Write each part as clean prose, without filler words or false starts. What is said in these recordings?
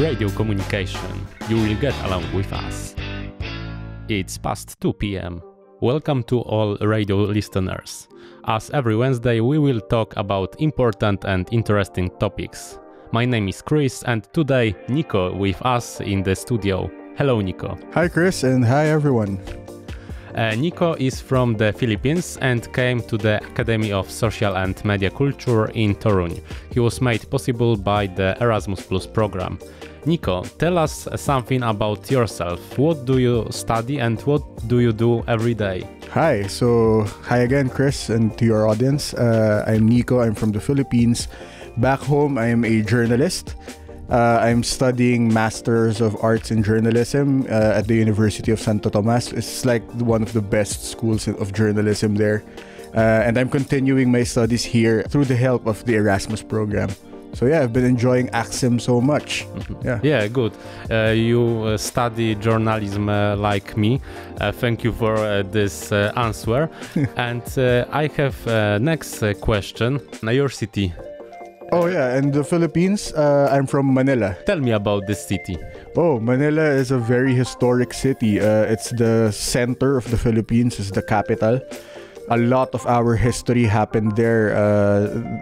radio communication. You will get along with us. It's past 2 p.m. Welcome to all radio listeners. As every Wednesday, we will talk about important and interesting topics. My name is Chris, and today Niko with us in the studio. Hello, Niko. Hi, Chris, and hi, everyone. Niko is from the Philippines and came to the Academy of Social and Media Culture in Toruń. He was made possible by the Erasmus Plus program. Niko, tell us something about yourself. What do you study and what do you do every day? Hi again, Chris, and to your audience. I'm Niko. I'm from the Philippines. Back home, I am a journalist. I'm studying Masters of Arts in Journalism at the University of Santo Tomas. It's like one of the best schools of journalism there. And I'm continuing my studies here through the help of the Erasmus program. So yeah, I've been enjoying AXIM so much. Yeah, good. You study journalism like me. Thank you for this answer. And I have next question. Your city. Oh yeah, in the Philippines, I'm from Manila. Tell me about this city. Oh, Manila is a very historic city. It's the center of the Philippines, it's the capital. A lot of our history happened there.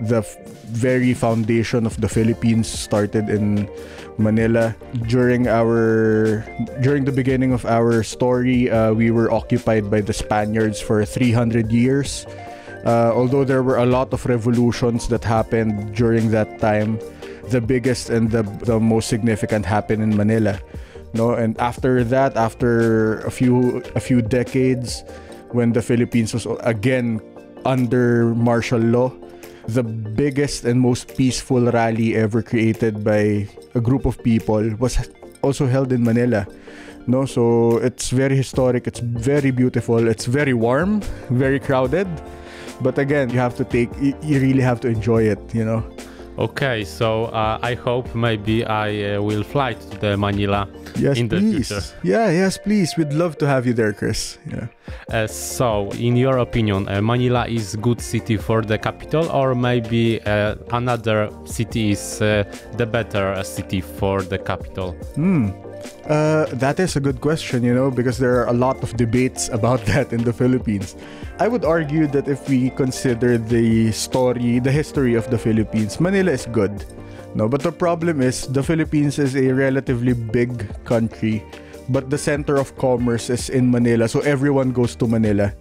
The very foundation of the Philippines started in Manila. During the beginning of our story, we were occupied by the Spaniards for 300 years. Although there were a lot of revolutions that happened during that time, the biggest and the most significant happened in Manila. No, and after that, after a few decades, when the Philippines was again under martial law, the biggest and most peaceful rally ever created by a group of people was also held in Manila. No, so it's very historic, it's very beautiful, it's very warm, very crowded. But again, you really have to enjoy it, you know. Okay, so I hope maybe I will fly to the Manila in the future. Yes, please. We'd love to have you there, Chris. Yeah. So, in your opinion, Manila is good city for the capital, or maybe another city is the better city for the capital? That is a good question, you know, because there are a lot of debates about that in the Philippines. I would argue that if we consider the history of the Philippines, Manila is good. No, but the problem is the Philippines is a relatively big country, but the center of commerce is in Manila, so everyone goes to Manila.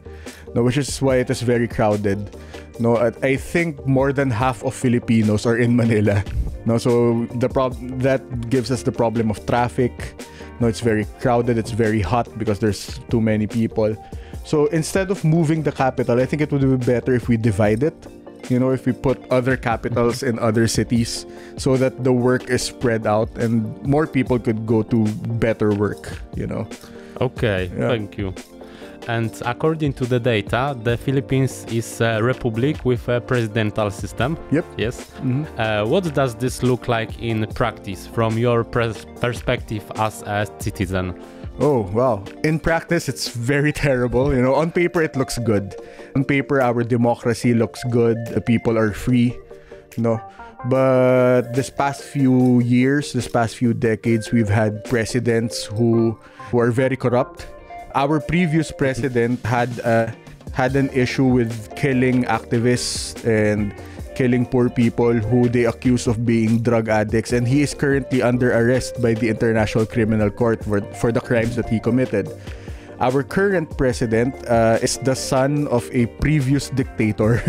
No, which is why it is very crowded. No, I think more than half of Filipinos are in Manila. No, so that gives us the problem of traffic. No, it's very crowded, it's very hot because there's too many people. So instead of moving the capital, I think it would be better if we divide it. You know, if we put other capitals in other cities so that the work is spread out and more people could go to better work, you know. Okay, yeah. Thank you. And according to the data, the Philippines is a republic with a presidential system. Yep. Yes. Mm-hmm. What does this look like in practice from your perspective as a citizen? Oh, wow. In practice, it's very terrible. You know, on paper, it looks good. On paper, our democracy looks good. The people are free. You know, but this past few decades, we've had presidents who are very corrupt. Our previous president had an issue with killing activists and killing poor people who they accuse of being drug addicts, and he is currently under arrest by the International Criminal Court for the crimes that he committed. Our current president is the son of a previous dictator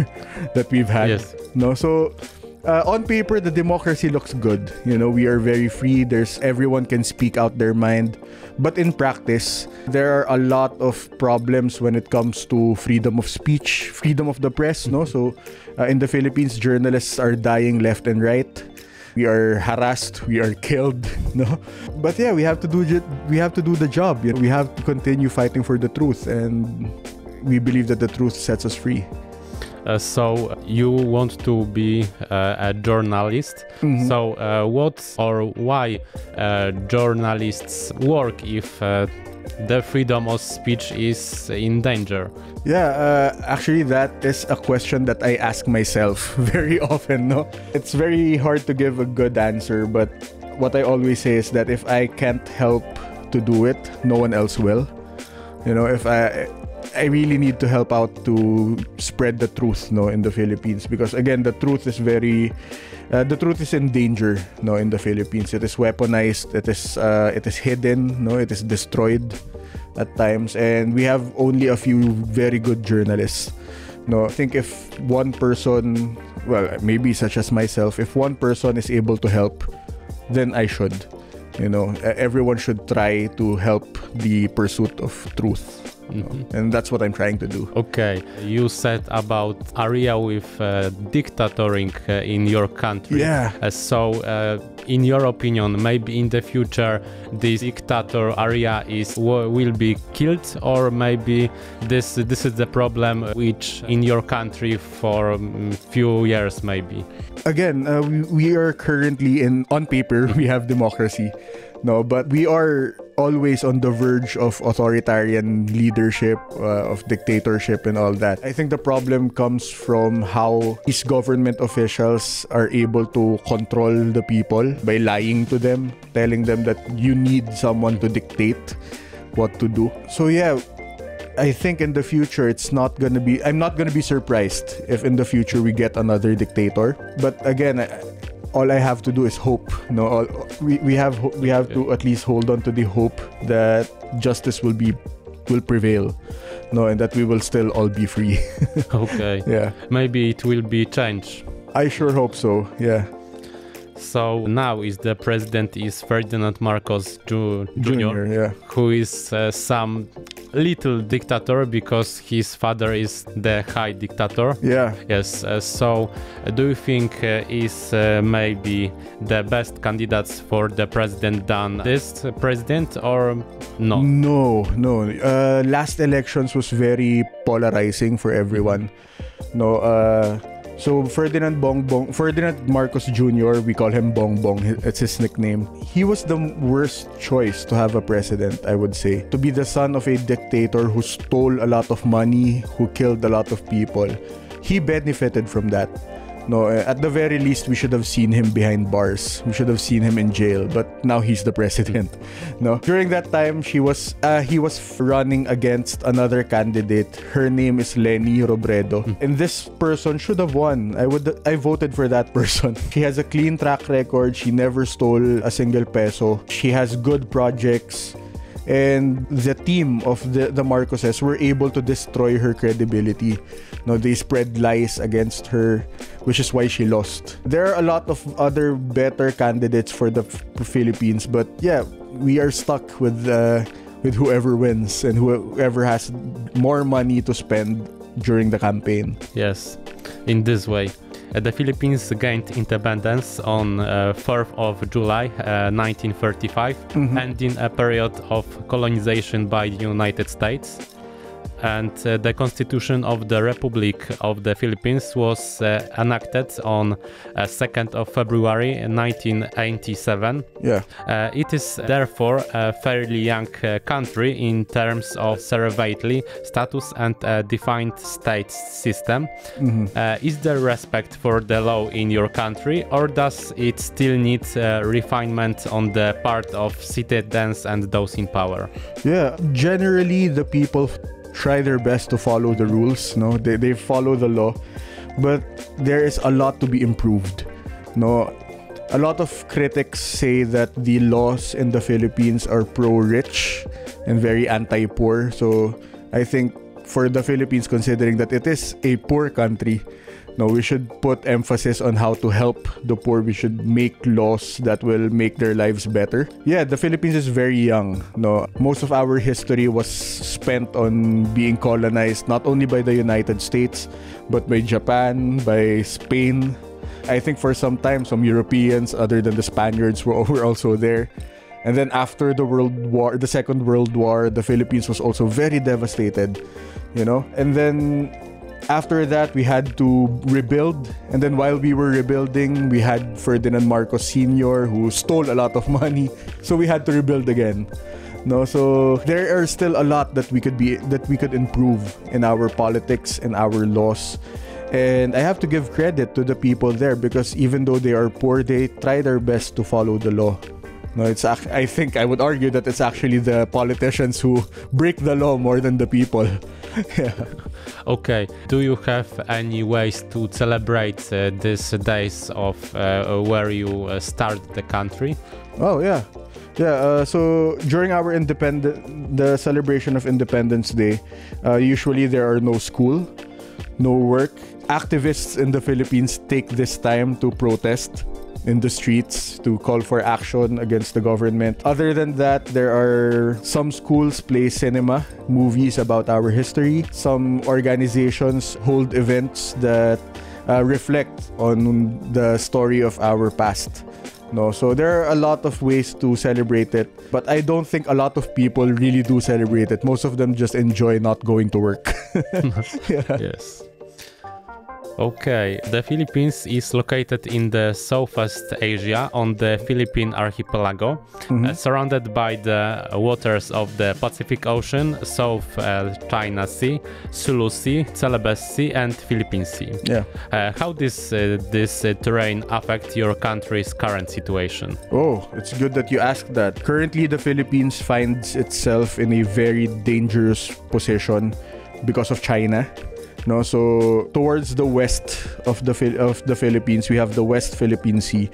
that we've had. Yes. No, so on paper, the democracy looks good. You know, we are very free. Everyone can speak out their mind. But in practice, there are a lot of problems when it comes to freedom of speech, freedom of the press. No, so in the Philippines, journalists are dying left and right. We are harassed. We are killed. No, but yeah, we have to do the job. You know, we have to continue fighting for the truth, and we believe that the truth sets us free. So you want to be a journalist. Mm-hmm. So what or why journalists work if the freedom of speech is in danger? Yeah, actually that is a question that I ask myself very often. No, it's very hard to give a good answer, but what I always say is that if I can't help to do it, no one else will. You know, if I really need to help out to spread the truth, no, in the Philippines, because again, the truth is in danger, no, in the Philippines. It is weaponized, it is hidden, no, it is destroyed at times, and we have only a few very good journalists. No, I think if one person, well, maybe such as myself, if one person is able to help, then I should. You know, everyone should try to help the pursuit of truth. Mm-hmm. And that's what I'm trying to do. Okay, you said about area with dictatoring in your country. Yeah. In your opinion, maybe in the future this dictator area will be killed, or maybe this is the problem which in your country for a few years maybe. Again, we are currently on paper we have democracy. No, but we are always on the verge of authoritarian leadership, of dictatorship and all that. I think the problem comes from how these government officials are able to control the people by lying to them, telling them that you need someone to dictate what to do. So yeah, I think in the future I'm not gonna be surprised if in the future we get another dictator. But again, all I have to do is hope. No, we have to at least hold on to the hope that justice will prevail. No, and that we will still all be free. Okay. Yeah. Maybe it will be changed. I sure hope so. Yeah. So now the president is Ferdinand Marcos Jr. Yeah. Who is some little dictator because his father is the high dictator. Yeah. Yes. So do you think is maybe the best candidates for the president than this president, or no? No. Last elections was very polarizing for everyone. No. So Ferdinand Marcos Jr., we call him Bongbong, it's his nickname. He was the worst choice to have a president, I would say. To be the son of a dictator who stole a lot of money, who killed a lot of people. He benefited from that. No, at the very least, we should have seen him behind bars. We should have seen him in jail. But now he's the president. No, during that time, he was running against another candidate. Her name is Leni Robredo, and this person should have won. I voted for that person. She has a clean track record. She never stole a single peso. She has good projects. And the team of the Marcoses were able to destroy her credibility. No, they spread lies against her, which is why she lost. There are a lot of other better candidates for the Philippines, but yeah, we are stuck with whoever wins and whoever has more money to spend during the campaign. Yes, in this way. The Philippines gained independence on 4th of July 1935, ending a period of colonization by the United States. And the Constitution of the Republic of the Philippines was enacted on 2nd of February 1987. Yeah. It is therefore a fairly young country in terms of surveillance status and a defined state system. Is there respect for the law in your country, or does it still need refinement on the part of citizens and those in power? Yeah, generally the people try their best to follow the rules. No, they follow the law, but there is a lot to be improved. No, a lot of critics say that the laws in the Philippines are pro-rich and very anti-poor. So I think for the Philippines, considering that it is a poor country, no, we should put emphasis on how to help the poor. We should make laws that will make their lives better. Yeah, the Philippines is very young. No, most of our history was spent on being colonized not only by the United States, but by Japan, by Spain. I think for some time, some Europeans other than the Spaniards were also there. And then after the Second World War, the Philippines was also very devastated, you know. And then after that, we had to rebuild. And then while we were rebuilding, we had Ferdinand Marcos Sr. who stole a lot of money. So we had to rebuild again. No, so there are still a lot that we could improve in our politics and our laws. And I have to give credit to the people there because even though they are poor, they try their best to follow the law. No, I think I would argue that it's actually the politicians who break the law more than the people. Yeah. Okay. Do you have any ways to celebrate these days of where you start the country? Oh, yeah. Yeah, so during our the celebration of Independence Day, usually there are no school, no work. Activists in the Philippines take this time to protest in the streets to call for action against the government. Other than that, there are some schools play cinema, movies about our history. Some organizations hold events that reflect on the story of our past. No, so there are a lot of ways to celebrate it, but I don't think a lot of people really do celebrate it. Most of them just enjoy not going to work. Yeah. Yes. Okay, the Philippines is located in the Southeast Asia on the Philippine archipelago, surrounded by the waters of the Pacific Ocean, South China Sea, Sulu Sea, Celebes Sea, and Philippine Sea. Yeah. How does this terrain affect your country's current situation? Oh, it's good that you asked that. Currently, the Philippines finds itself in a very dangerous position because of China. No, so towards the west of the Philippines, we have the West Philippine Sea.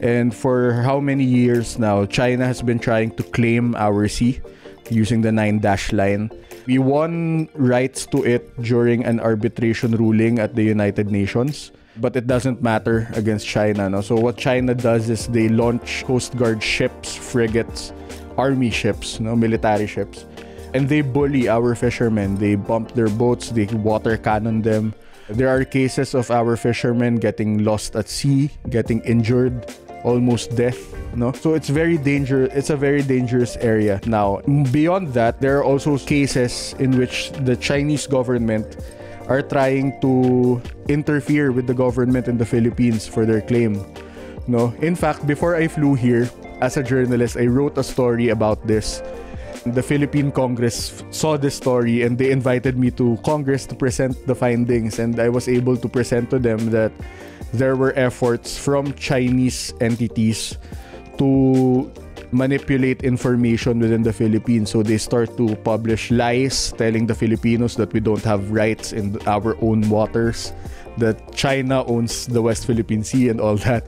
And for how many years now, China has been trying to claim our sea using the 9-dash line. We won rights to it during an arbitration ruling at the United Nations, but it doesn't matter against China. No? So what China does is they launch Coast Guard ships, frigates, army ships, military ships. And they bully our fishermen. They bump their boats, they water cannon them. There are cases of our fishermen getting lost at sea, getting injured, almost death. No? So it's very dangerous. It's a very dangerous area. Now, beyond that, there are also cases in which the Chinese government are trying to interfere with the government in the Philippines for their claim. No? In fact, before I flew here, as a journalist, I wrote a story about this. The Philippine Congress saw this story and they invited me to Congress to present the findings, and I was able to present to them that there were efforts from Chinese entities to manipulate information within the Philippines. So they start to publish lies telling the Filipinos that we don't have rights in our own waters, that China owns the West Philippine Sea and all that.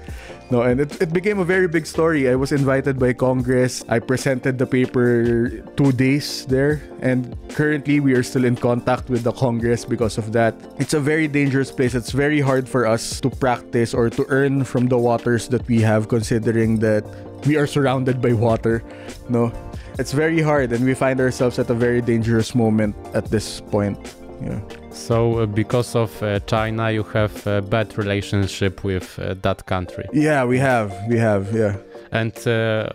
No, and it became a very big story. I was invited by Congress. I presented the paper 2 days there, and currently we are still in contact with the Congress because of that. It's a very dangerous place. It's very hard for us to practice or to earn from the waters that we have, considering that we are surrounded by water. No, it's very hard, and we find ourselves at a very dangerous moment at this point. Yeah. So because of China, you have a bad relationship with that country. Yeah, we have, yeah. And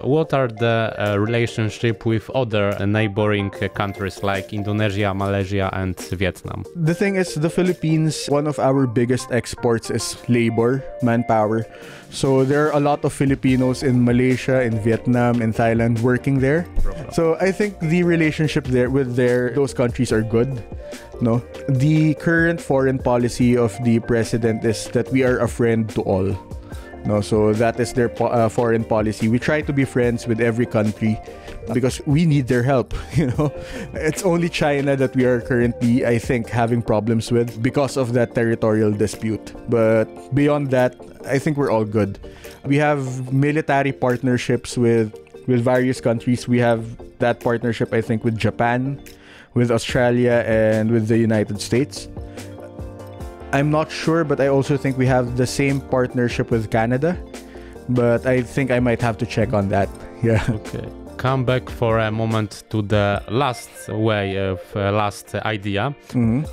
what are the relationship with other neighboring countries like Indonesia, Malaysia, and Vietnam? The thing is, the Philippines, one of our biggest exports is labor, manpower. So there are a lot of Filipinos in Malaysia, in Vietnam, in Thailand working there. So I think the relationship there with those countries are good. No, the current foreign policy of the president is that we are a friend to all. No, so that is their foreign policy. We try to be friends with every country because we need their help. You know, it's only China that we are currently, I think, having problems with because of that territorial dispute. But beyond that, I think we're all good. We have military partnerships with various countries. We have that partnership, I think, with Japan, with Australia, and with the United States. I'm not sure, but I also think we have the same partnership with Canada. But I think I might have to check on that. Yeah. Okay. Come back for a moment to the last idea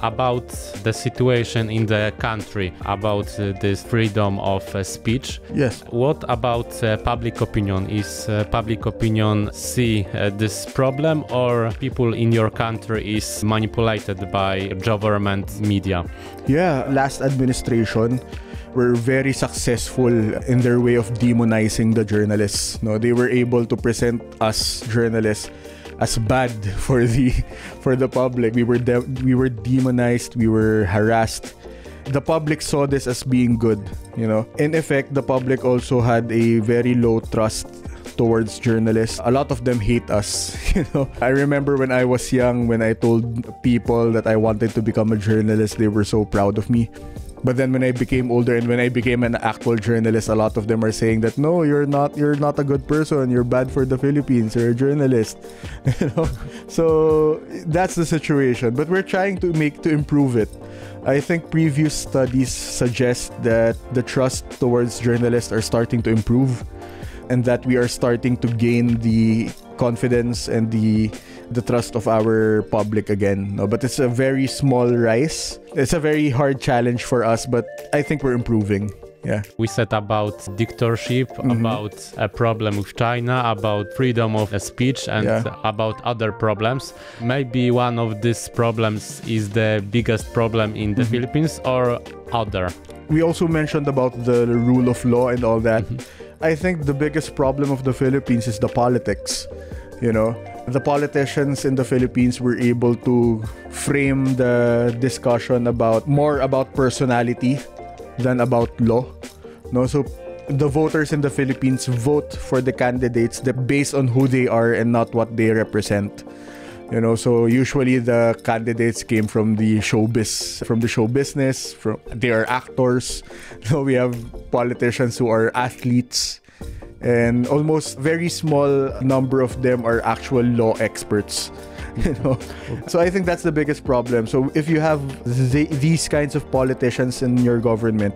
about the situation in the country, about this freedom of speech. Yes. What about public opinion? Is public opinion see this problem, or people in your country is manipulated by government media? Yeah, last administration were very successful in their way of demonizing the journalists. No, they were able to present us journalists as bad for the public. We were demonized, we were harassed, the public saw this as being good, you know. In effect, the public also had a very low trust towards journalists. A lot of them hate us, you know. I remember when I was young, when I told people that I wanted to become a journalist, they were so proud of me. But then when I became older and when I became an actual journalist, a lot of them are saying that, no, you're not a good person, you're bad for the Philippines, you're a journalist. You know? So that's the situation. But we're trying to improve it. I think previous studies suggest that the trust towards journalists are starting to improve, and that we are starting to gain the confidence and the trust of our public again. No, but it's a very small rise. It's a very hard challenge for us, but I think we're improving. Yeah. We said about dictatorship, about a problem with China, about freedom of speech, and about other problems. Maybe one of these problems is the biggest problem in the Philippines, or other. We also mentioned about the rule of law and all that. I think the biggest problem of the Philippines is the politics. You know, the politicians in the Philippines were able to frame the discussion more about personality than about law. No, so the voters in the Philippines vote for the candidates based on who they are and not what they represent. You know, so usually the candidates came from the show business. They are actors. So we have politicians who are athletes, and almost very small number of them are actual law experts. You know, so I think that's the biggest problem. So if you have these kinds of politicians in your government,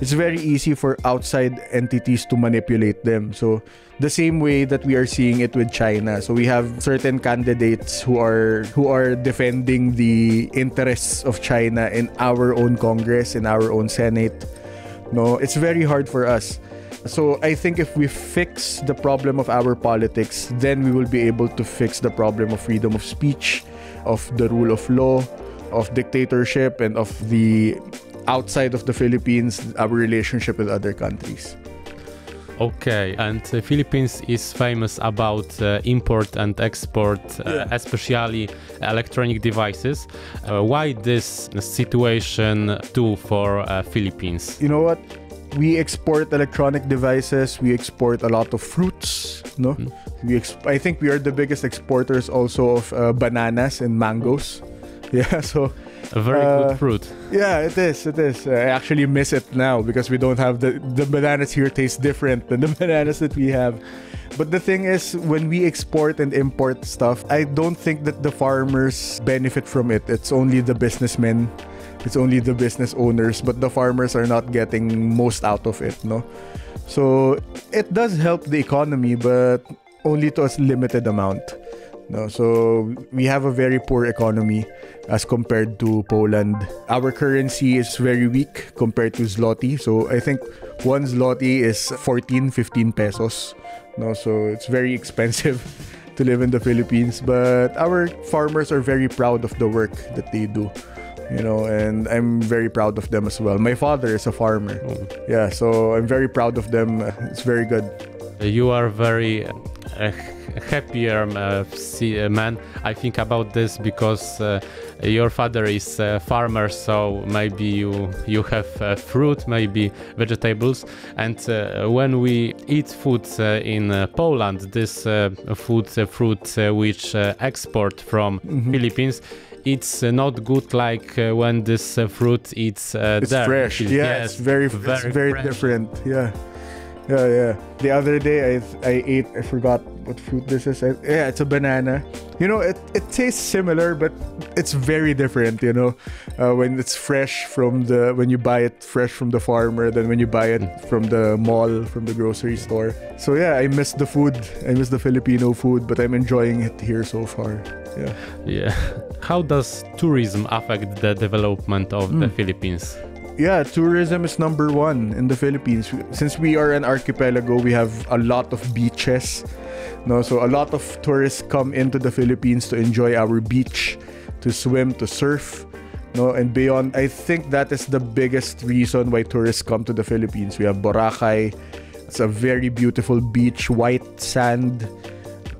it's very easy for outside entities to manipulate them. So the same way that we are seeing it with China. So we have certain candidates who are defending the interests of China in our own Congress, in our own Senate. No, it's very hard for us. So I think if we fix the problem of our politics, then we will be able to fix the problem of freedom of speech, of the rule of law, of dictatorship, and of the outside of the Philippines, our relationship with other countries. Okay, and the Philippines is famous about import and export, especially electronic devices. Why this situation too for Philippines? You know what? We export electronic devices. We export a lot of fruits. No, I think we are the biggest exporters also of bananas and mangoes. Yeah, so a very good fruit. Yeah, it is. I actually miss it now because we don't have the bananas here taste different than the bananas that we have. But the thing is, when we export and import stuff, I don't think that the farmers benefit from it. It's only the businessmen. It's only the business owners, but the farmers are not getting most out of it, no? So it does help the economy, but only to a limited amount. No, so we have a very poor economy as compared to Poland. Our currency is very weak compared to zloty. So I think one zloty is 14, 15 pesos. No, so it's very expensive to live in the Philippines. But our farmers are very proud of the work that they do. You know, and I'm very proud of them as well. My father is a farmer. Yeah, so I'm very proud of them. It's very good. You are very happier man. I think about this because your father is a farmer, so maybe you have fruit, maybe vegetables. And when we eat food in Poland, this fruit which export from Philippines, it's not good like when this fruit it's there. Fresh. Yeah, it's very different. Yeah. The other day I ate, I forgot what fruit this is. It's a banana. You know, it tastes similar, but it's very different, you know. When it's fresh when you buy it fresh from the farmer, than when you buy it from the mall, from the grocery store. So yeah, I miss the food. I miss the Filipino food, but I'm enjoying it here so far. Yeah. How does tourism affect the development of the Philippines? Yeah, tourism is number one in the Philippines. Since we are an archipelago, we have a lot of beaches. No, so a lot of tourists come into the Philippines to enjoy our beach, to swim, to surf. No, and beyond, I think that is the biggest reason why tourists come to the Philippines. We have Boracay. It's a very beautiful beach, white sand.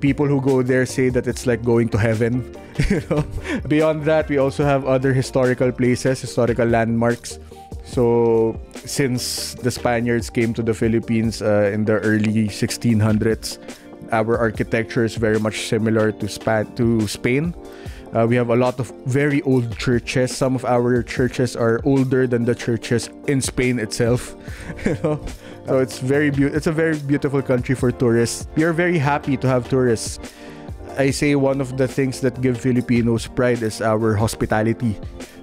People who go there say that it's like going to heaven. You know? Beyond that, we also have other historical places, historical landmarks. So since the Spaniards came to the Philippines in the early 1600s, our architecture is very much similar to Spain. We have a lot of very old churches. Some of our churches are older than the churches in Spain itself. You know? So it's a very beautiful country for tourists. We are very happy to have tourists. I say one of the things that give Filipinos pride is our hospitality.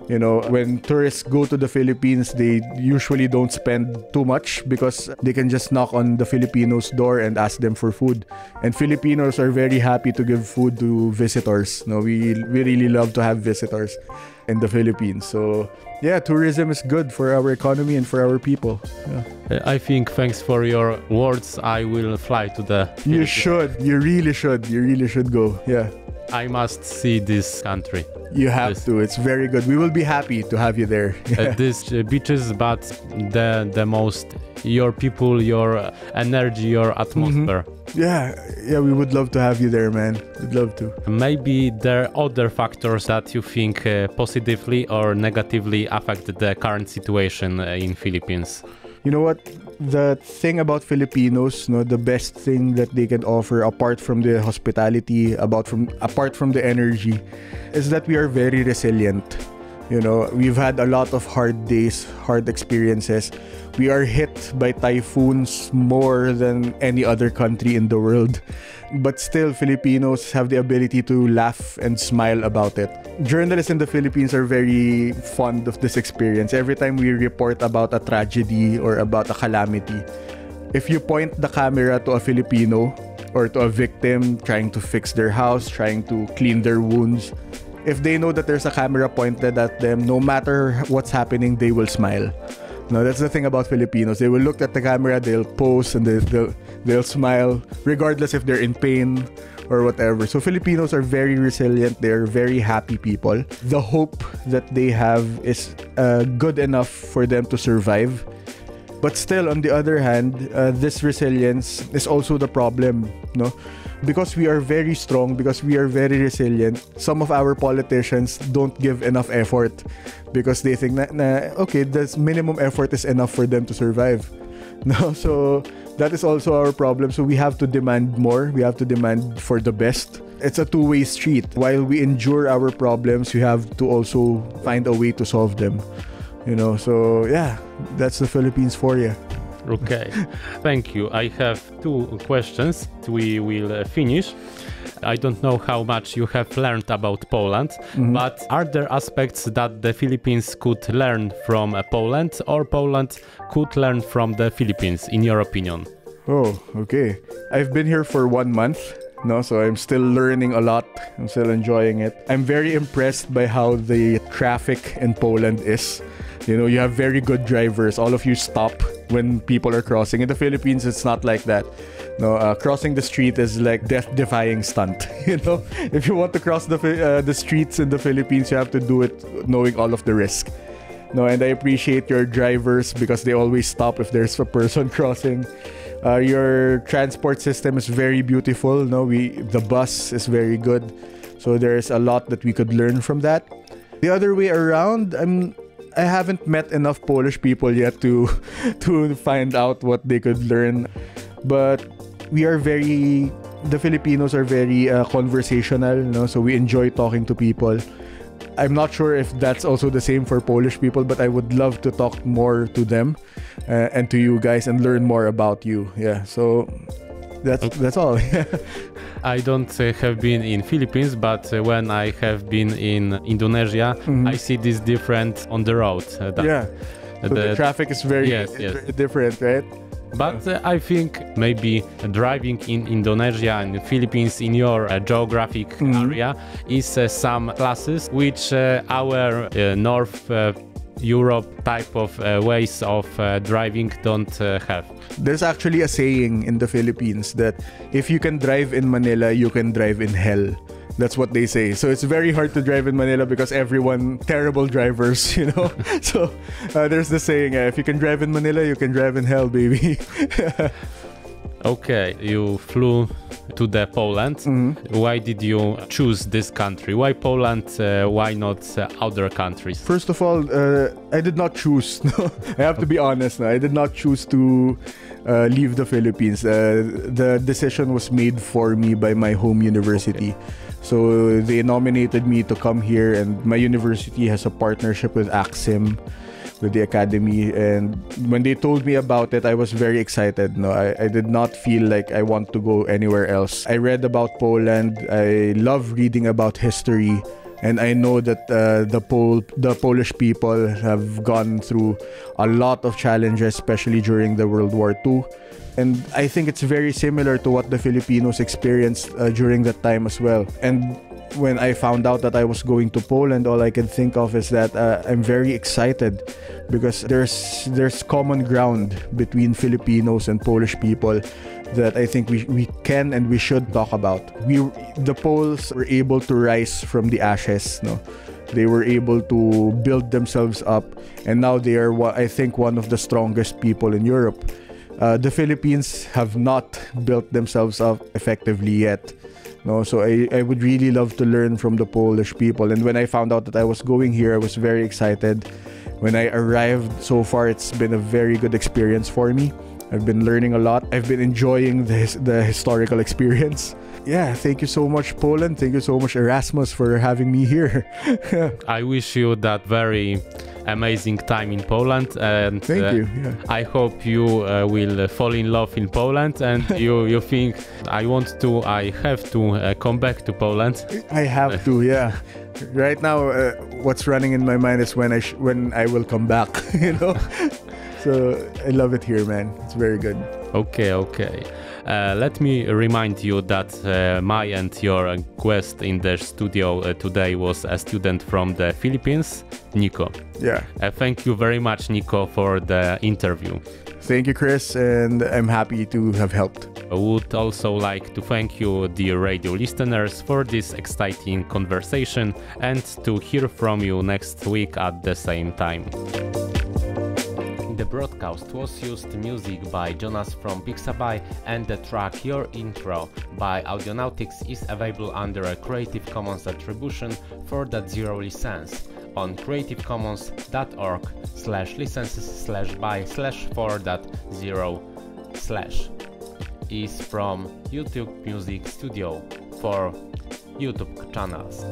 You know, when tourists go to the Philippines, they usually don't spend too much because they can just knock on the Filipinos' door and ask them for food. And Filipinos are very happy to give food to visitors. No, we really love to have visitors in the Philippines. So yeah, tourism is good for our economy and for our people. Yeah. I think thanks for your words. I will fly to the Philippines. You should. You really should. You really should go. Yeah. I must see this country. You have to. It's very good. We will be happy to have you there. Yeah. These beaches, but the most your people, your energy, your atmosphere. Yeah, we would love to have you there, man. We'd love to. Maybe there are other factors that you think positively or negatively affect the current situation in Philippines. You know what? The thing about Filipinos, the best thing that they can offer apart from the hospitality, apart from the energy, is that we are very resilient. You know, we've had a lot of hard days, hard experiences. We are hit by typhoons more than any other country in the world. But still, Filipinos have the ability to laugh and smile about it. Journalists in the Philippines are very fond of this experience. Every time we report about a tragedy or about a calamity, if you point the camera to a Filipino or to a victim trying to fix their house, trying to clean their wounds, if they know that there's a camera pointed at them, no matter what's happening, they will smile. No, that's the thing about Filipinos. They will look at the camera, they'll pose, and they'll smile, regardless if they're in pain or whatever. So Filipinos are very resilient. They're very happy people. The hope that they have is good enough for them to survive. But still, on the other hand, this resilience is also the problem, no? Because we are very strong, because we are very resilient, some of our politicians don't give enough effort because they think okay, this minimum effort is enough for them to survive. No, so that is also our problem. So we have to demand more. We have to demand for the best. It's a two-way street. While we endure our problems, we have to also find a way to solve them. You know, so yeah, that's the Philippines for you. Okay, thank you. I have two questions. We will finish. I don't know how much you have learned about Poland, but are there aspects that the Philippines could learn from Poland or Poland could learn from the Philippines, in your opinion? Oh, okay. I've been here for 1 month. No, so I'm still learning a lot. I'm still enjoying it. I'm very impressed by how the traffic in Poland is. You know, you have very good drivers. All of you stop when people are crossing. In the Philippines, it's not like that. No, crossing the street is like death-defying stunt. You know, if you want to cross the streets in the Philippines, you have to do it knowing all of the risk. No, and I appreciate your drivers because they always stop if there's a person crossing. Your transport system is very beautiful. No, the bus is very good. So there's a lot that we could learn from that. The other way around, I haven't met enough Polish people yet to find out what they could learn. But the Filipinos are very conversational, no? So we enjoy talking to people. I'm not sure if that's also the same for Polish people, but I would love to talk more to them and to you guys and learn more about you. Yeah, so that's all. I don't have been in Philippines, but when I have been in Indonesia, I see this different on the road. So the traffic is very different, right? But I think maybe driving in Indonesia and Philippines in your geographic area is some classes which our North Europe type of ways of driving don't have. There's actually a saying in the Philippines that if you can drive in Manila, you can drive in hell. That's what they say. So it's very hard to drive in Manila because everyone, terrible drivers, you know. So there's the saying, if you can drive in Manila, you can drive in hell, baby. Okay, you flew to the Poland. Why did you choose this country? Why Poland? Why not other countries? First of all, I did not choose. No, I have to be honest. No, I did not choose to leave the Philippines. The decision was made for me by my home university. Okay. So they nominated me to come here, and my university has a partnership with AXIM, with the academy. And when they told me about it, I was very excited. No, I did not feel like I want to go anywhere else. I read about Poland. I love reading about history. And I know that the Polish people have gone through a lot of challenges, especially during the World War II. And I think it's very similar to what the Filipinos experienced during that time as well. And when I found out that I was going to Poland, all I can think of is that I'm very excited because there's common ground between Filipinos and Polish people that I think we can and we should talk about. The Poles were able to rise from the ashes, no? They were able to build themselves up, and now they are, I think, one of the strongest people in Europe. The Philippines have not built themselves up effectively yet. No, so I would really love to learn from the Polish people. And when I found out that I was going here, I was very excited. When I arrived, so far it's been a very good experience for me. I've been learning a lot. I've been enjoying the historical experience. Yeah, thank you so much, Poland. Thank you so much, Erasmus, for having me here. I wish you that very amazing time in Poland, and thank you. Yeah. I hope you will fall in love in Poland, and you think I have to come back to Poland. I have to, yeah. Right now, what's running in my mind is when I will come back. You know. So I love it here, man. It's very good. Okay. Let me remind you that my and your guest in the studio today was a student from the Philippines, Niko. Yeah. Thank you very much, Niko, for the interview. Thank you, Chris, and I'm happy to have helped. I would also like to thank you, dear radio listeners, for this exciting conversation and to hear from you next week at the same time. In the broadcast was used music by Jonas from Pixabay, and the track Your Intro by Audionautics is available under a Creative Commons Attribution 4.0 license on creativecommons.org/licenses/by/4.0/ is from YouTube Music Studio for YouTube channels.